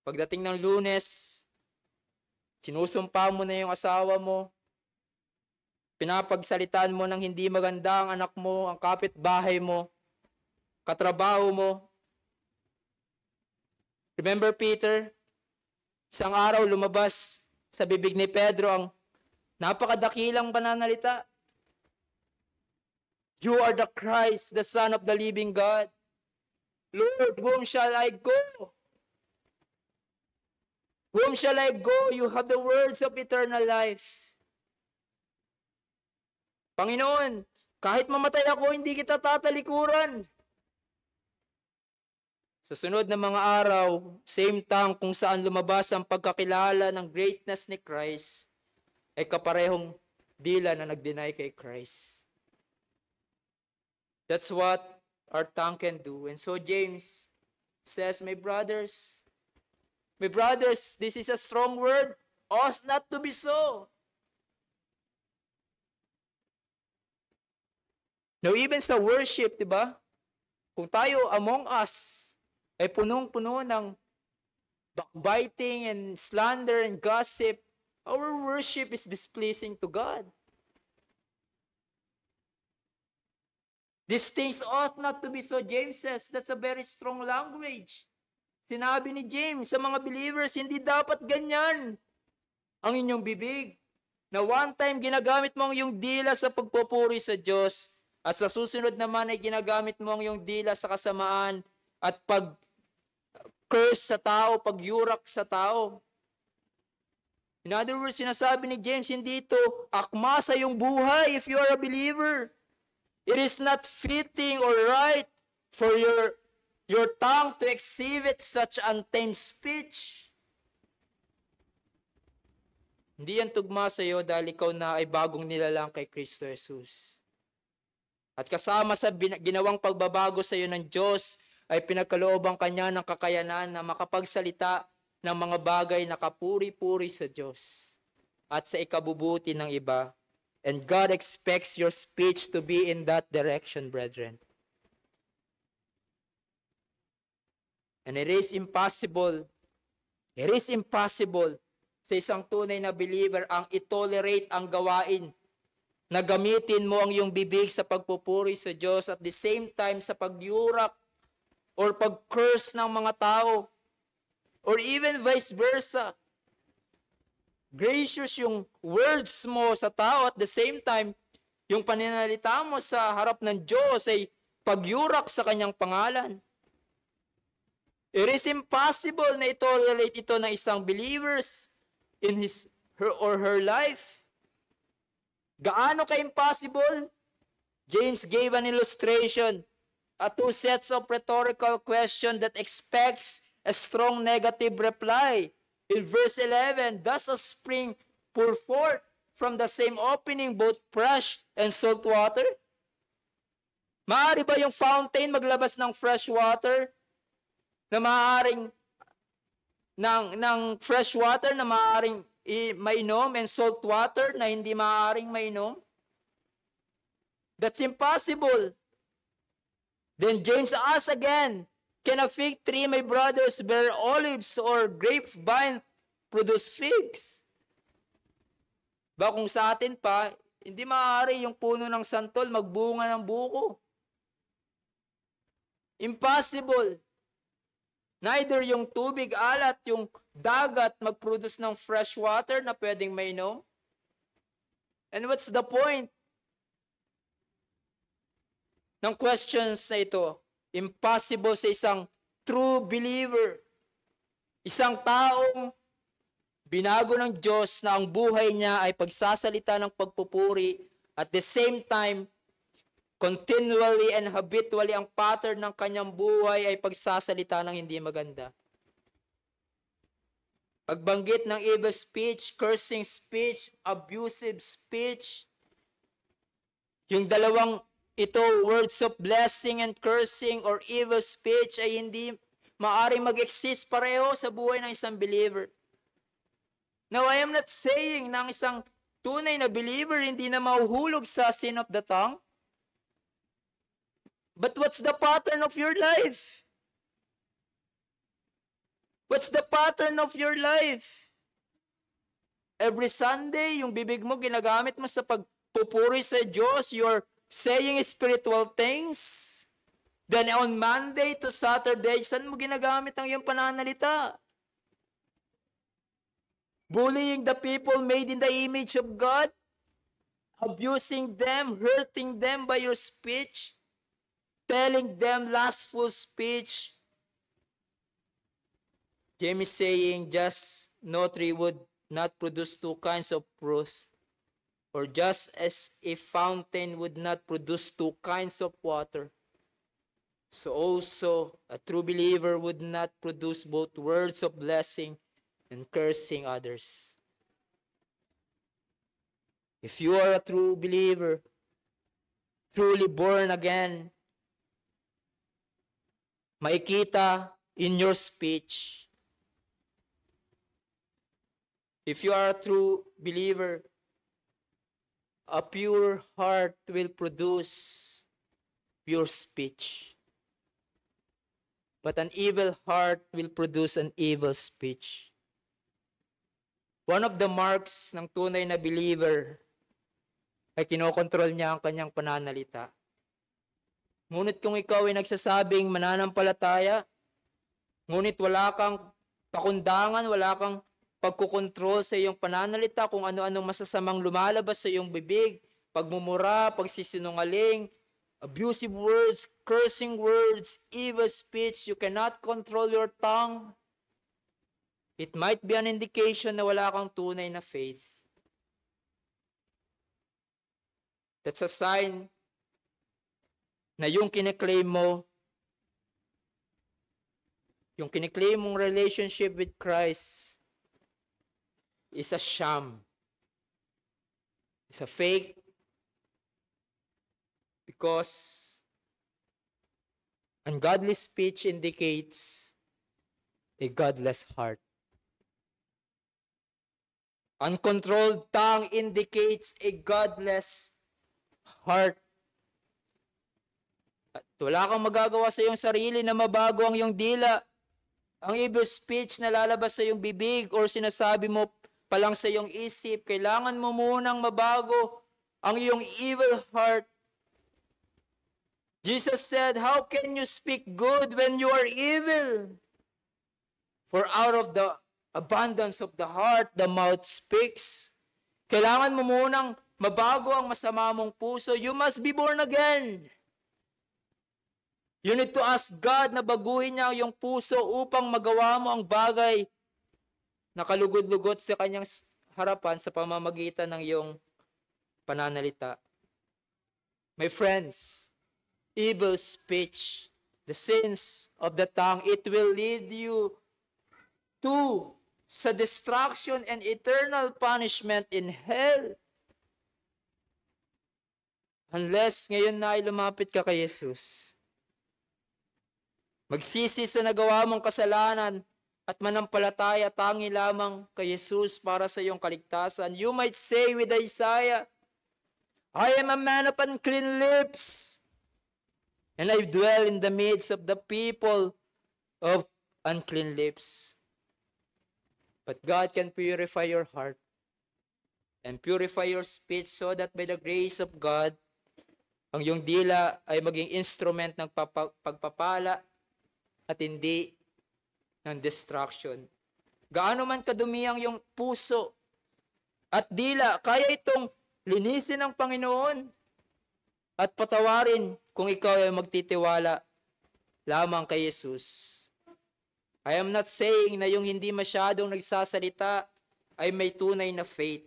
Pagdating ng Lunes, sinusumpa mo na yung asawa mo, pinapagsalitaan mo ng hindi maganda ang anak mo, ang kapitbahay mo, katrabaho mo. Remember Peter? Isang araw lumabas sa bibig ni Pedro ang napakadakilang pananalita. You are the Christ, the Son of the living God. Lord, whom shall I go? Whom shall I go? You have the words of eternal life. Panginoon, kahit mamatay ako, hindi kita tatalikuran. Sa sunod na mga araw, same time kung saan lumabas ang pagkakilala ng greatness ni Christ, ay kaparehong dila na nag-deny kay Christ. That's what our tongue can do. And so James says, my brothers, this is a strong word, ought not to be so. Now, even sa worship, di ba? Kung tayo among us ay punong-puno ng backbiting and slander and gossip, our worship is displeasing to God. These things ought not to be so, James says. That's a very strong language. Sinabi ni James sa mga believers, hindi dapat ganyan ang inyong bibig. Na one time ginagamit mo ang iyong dila sa pagpupuri sa Diyos, at sa susunod naman ay ginagamit mo ang iyong dila sa kasamaan at pag-curse sa tao, pag-yurak sa tao. In other words, sinasabi ni James, hindi ito akma sa iyong buhay if you are a believer. It is not fitting or right for your tongue to exhibit such untamed speech. Hindi yan tugma sa iyo dahil ikaw na ay bagong nilalang kay Kristo Jesus. At kasama sa ginawang pagbabago sa iyo ng Diyos ay pinagkalooban kanya ng kakayanan na makapagsalita ng mga bagay na kapuri-puri sa Diyos at sa ikabubuti ng iba. And God expects your speech to be in that direction, brethren. And it is impossible sa isang tunay na believer ang itolerate ang gawain na gamitin mo ang iyong bibig sa pagpupuri sa Diyos at the same time sa pagyurak or pag-curse ng mga tao or even vice versa. Gracious yung words mo sa tao at the same time yung paninalita mo sa harap ng Diyos ay pagyurak sa kanyang pangalan. It is impossible na itolerate ito ng isang believers in her or her life. Gaano ka-impossible? James gave an illustration, two sets of rhetorical question that expects a strong negative reply. In verse 11, does a spring pour forth from the same opening both fresh and salt water? Maaari ba yung fountain maglabas ng fresh water na maaaring ng fresh water na maaaring mainom and salt water na hindi maaaring mainom? That's impossible. Then James asks again, can a fig tree, my brothers, bear olives or grapevine produce figs? Ba kung sa atin pa, hindi maaari yung puno ng santol magbunga ng buko. Impossible. Neither yung tubig alat, yung dagat mag-produce ng fresh water na pwedeng mainom. And what's the point ng questions na ito? Impossible sa isang true believer. Isang taong binago ng Diyos na ang buhay niya ay pagsasalita ng pagpupuri at the same time continually and habitually ang pattern ng kanyang buhay ay pagsasalita ng hindi maganda. Pagbanggit ng evil speech, cursing speech, abusive speech, yung dalawang ito, words of blessing and cursing or evil speech ay hindi maaaring mag-exist pareho sa buhay ng isang believer. Now, I am not saying na ang isang tunay na believer hindi na mahuhulog sa sin of the tongue. But what's the pattern of your life? What's the pattern of your life? Every Sunday, yung bibig mo ginagamit mo sa pagpupuri sa Diyos, you're saying spiritual things. Then on Monday to Saturday, saan mo ginagamit ang iyong pananalita? Bullying the people made in the image of God? Abusing them, hurting them by your speech? Telling them lustful speech? James is saying, just no tree would not produce two kinds of fruits. For just as a fountain would not produce two kinds of water, so also a true believer would not produce both words of blessing and cursing others. If you are a true believer, truly born again, makikita in your speech. If you are a true believer, a pure heart will produce pure speech. But an evil heart will produce an evil speech. One of the marks ng tunay na believer ay kinokontrol niya ang kanyang pananalita. Ngunit kung ikaw ay nagsasabing mananampalataya, ngunit wala kang pakundangan, wala kang pagkukontrol sa iyong pananalita, kung ano-anong masasamang lumalabas sa iyong bibig, pagmumura, pagsisinungaling, abusive words, cursing words, evil speech, you cannot control your tongue. It might be an indication na wala kang tunay na faith. That's a sign na yung kiniklaim mo, yung kiniklaim mong relationship with Christ is a sham. It's a fake. Because ungodly speech indicates a godless heart. Uncontrolled tongue indicates a godless heart. At wala kang magagawa sa iyong sarili na mabago ang iyong dila. Ang evil speech na lalabas sa iyong bibig or sinasabi mo pa lang sa iyong isip, kailangan mo munang mabago ang iyong evil heart. Jesus said, how can you speak good when you are evil? For out of the abundance of the heart, the mouth speaks. Kailangan mo munang mabago ang masama mong puso. You must be born again. You need to ask God na baguhin niya ang iyong puso upang magawa mo ang bagay na kalugod-lugot sa kanyang harapan sa pamamagitan ng iyong pananalita. My friends, evil speech, the sins of the tongue, it will lead you to sa destruction and eternal punishment in hell. Unless ngayon na ay lumapit ka kay Jesus. Magsisi sa nagawa mong kasalanan at manampalataya tangi lamang kay Jesus para sa iyong kaligtasan. You might say with Isaiah, I am a man of unclean lips, and I dwell in the midst of the people of unclean lips. But God can purify your heart and purify your speech so that by the grace of God, ang iyong dila ay maging instrument ng pagpapala at hindi ng destruction. Gaano man kadumi ang iyong puso at dila, kaya itong linisin ng Panginoon at patawarin kung ikaw ay magtitiwala lamang kay Jesus. I am not saying na yung hindi masyadong nagsasalita ay may tunay na faith.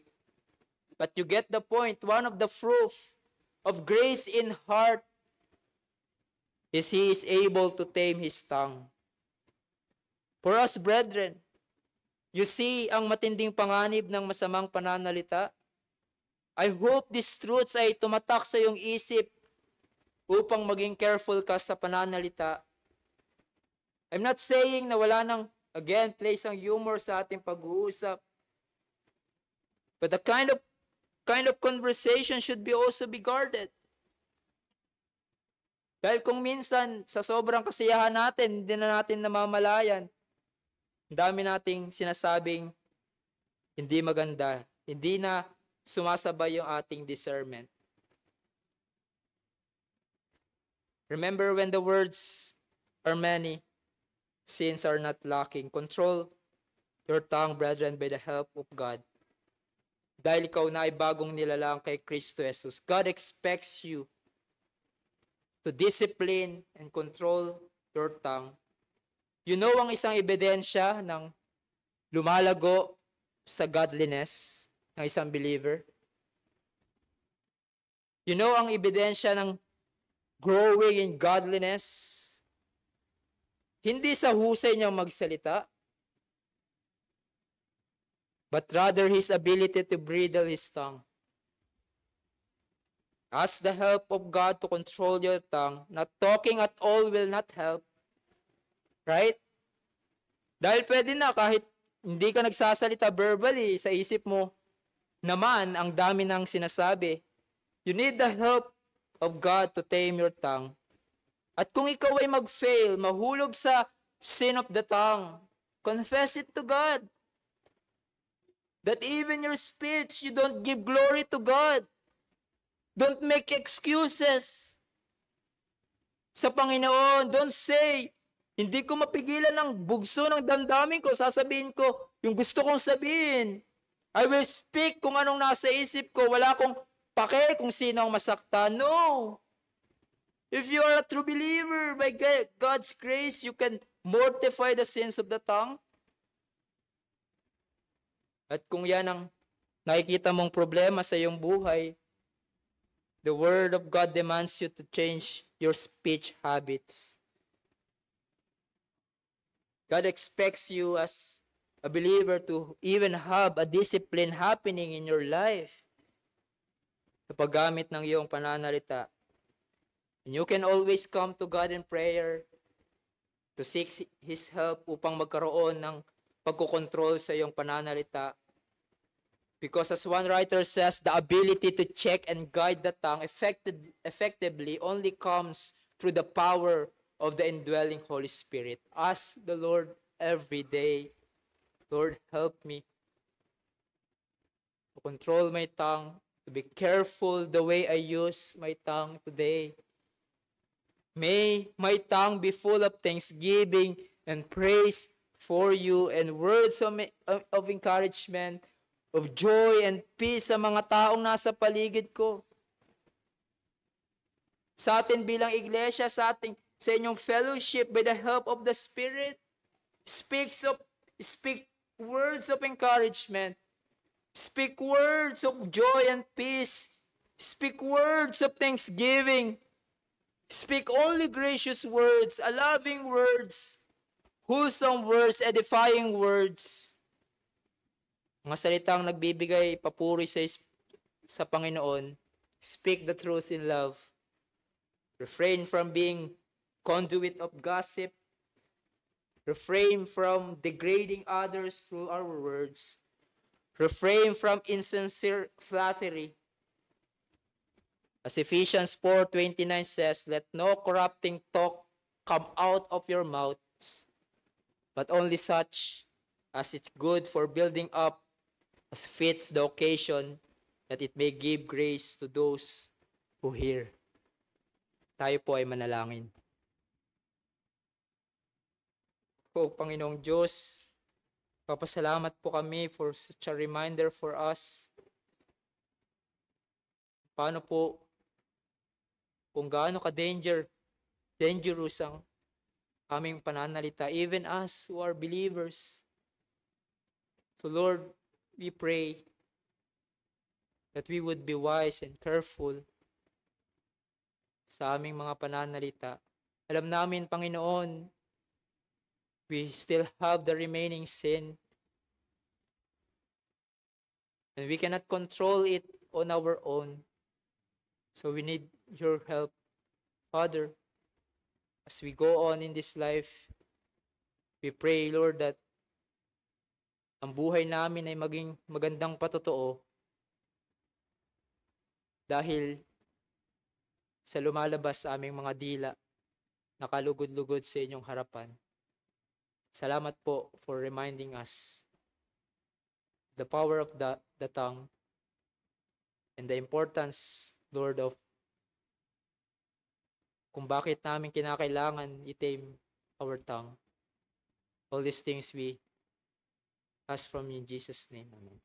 But you get the point. One of the fruits of grace in heart is he is able to tame his tongue. For us, brethren, you see ang matinding panganib ng masamang pananalita. I hope these truths ay tumatak sa iyong isip upang maging careful ka sa pananalita. I'm not saying na wala nang, again, place ang humor sa ating pag-uusap. But the kind of conversation should be also be guarded. Dahil kung minsan, sa sobrang kasiyahan natin, hindi na natin namamalayan, ang dami nating sinasabing hindi maganda, hindi na sumasabay yung ating discernment. Remember, when the words are many, sins are not lacking. Control your tongue, brethren, by the help of God. Dahil ikaw na ay bagong nilalang kay Kristo Jesus. God expects you to discipline and control your tongue. You know ang isang ebidensya ng lumalago sa godliness ng isang believer? You know ang ebidensya ng growing in godliness? Hindi sa husay niyang magsalita, but rather his ability to bridle his tongue. Ask the help of God to control your tongue. Not talking at all will not help. Right? Dahil pwede na kahit hindi ka nagsasalita verbally, sa isip mo naman ang dami ng sinasabi. You need the help of God to tame your tongue. At kung ikaw ay mag-fail, mahulog sa sin of the tongue, confess it to God. That even your speech, you don't give glory to God. Don't make excuses sa Panginoon. Don't say, hindi ko mapigilan ng bugso ng damdamin ko. Sasabihin ko yung gusto kong sabihin. I will speak kung anong nasa isip ko. Wala akong pake kung sino ang masaktan. No. If you are a true believer, by God's grace, you can mortify the sins of the tongue. At kung yan ang nakikita mong problema sa iyong buhay, the Word of God demands you to change your speech habits. God expects you as a believer to even have a discipline happening in your life sa paggamit ng iyong pananalita. And you can always come to God in prayer to seek His help upang magkaroon ng pagkokontrol sa iyong pananalita. Because as one writer says, the ability to check and guide the tongue effectively only comes through the power of the indwelling Holy Spirit. Ask the Lord every day, Lord, help me to control my tongue, to be careful the way I use my tongue today. May my tongue be full of thanksgiving and praise for you and words of encouragement, of joy and peace sa mga taong nasa paligid ko. Sa atin bilang iglesia, sa inyong fellowship, by the help of the Spirit, speak words of encouragement, speak words of joy and peace, speak words of thanksgiving, speak only gracious words, loving words, wholesome words, edifying words. Mga salitang nagbibigay papuri sa Panginoon. Speak the truth in love. Refrain from being conduit of gossip. Refrain from degrading others through our words. Refrain from insincere flattery. As Ephesians 4:29 says, let no corrupting talk come out of your mouths, but only such as is good for building up as fits the occasion, that it may give grace to those who hear. Tayo po ay manalangin. O Panginoong Diyos, papasalamat po kami for such a reminder for us. Paano po, kung gaano dangerous ang aming pananalita, even us who are believers. So Lord, we pray that we would be wise and careful sa aming mga pananalita. Alam namin, Panginoon, we still have the remaining sin. And we cannot control it on our own. So we need your help. Father, as we go on in this life, we pray, Lord, that ang buhay namin ay maging magandang patotoo dahil sa lumalabas sa aming mga dila, nakalugod-lugod sa inyong harapan. Salamat po for reminding us the power of the tongue and the importance, Lord, of kung bakit namin kinakailangan i-tame our tongue. All these things we ask from you in Jesus' name. Amen.